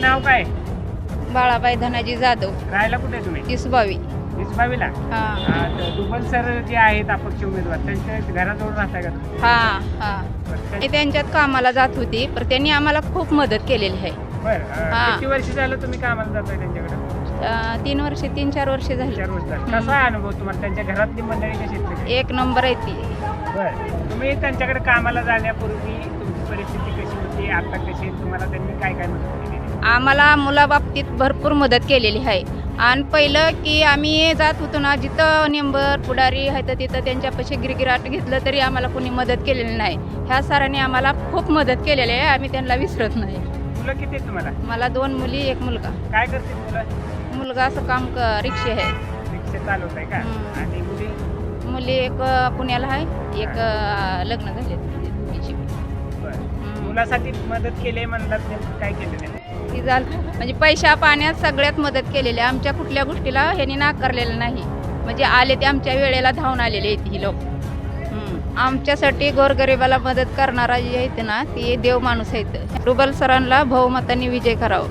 नाव काय? बाळाबाई धनाजी जाधव, राहायला कुठे आहे तुम्ही? इसबावी. इसबावीला? हा दुबल सर जे आहेत अपक्ष उमेदवार त्यांच्या घराजवळ राहताय का तुम्ही? हा हा बरं, मी त्यांच्यात कामाला जात होती, पण त्यांनी आम्हाला खूप मदत केलेली आहे. हा. किती वर्ष झालं तुम्ही कामाला जाताय त्यांच्याकडे? 3-4 वर्ष झाली. 4 वर्ष झालं. कसा आहे अनुभव तुम्हाला? त्यांच्या घरातली मंडळी कशी आहेत सगळी? एक नंबर आहे ती. बरं, तुम्ही त्यांच्याकडे कामाला जाण्यापूर्वी तुमची परिस्थिती कशी होती, आता कशी आहे, तुम्हाला त्यांनी काय काय मदत केली? आम्हाला मुलाबाबतीत भरपूर मदत केलेली आहे. आणि पहिलं की आम्ही जात होतो ना, जिथं नेंबर पुढारी आहे तर तिथं त्यांच्यापाशी गिरगिराट घेतलं तरी आम्हाला कोणी मदत केलेली नाही. ह्या सरांनी आम्हाला खूप मदत केलेली आहे, आम्ही त्यांना विसरत नाही. मुलं किती आहेत तुम्हाला? मला 2 मुली 1 मुलगा. काय करते मुलं? मुलगा असं काम रिक्षा आहे. रिक्षा चालवत आहे का? हम्म. आणि मुली? मुली एक पुण्याला आहे, एक लग्न झाले दोघीची. बरं, मुलासाठी मदत केली म्हणलात, नेमकं काय केलं त्यांनी? ती झालं म्हणजे पैशा पाण्यात सगळ्यात मदत केलेली आहे. आमच्या कुठल्या गोष्टीला ह्यांनी नाकारलेलं नाही. म्हणजे आले ते आमच्या वेळेला धावून आलेले आहेत ही लोक. आमच्यासाठी गोरगरिबाला मदत करणारा जे आहेत ना, ते देव माणूस आहेत. रुबल सरांना बहुमताने विजय करावं.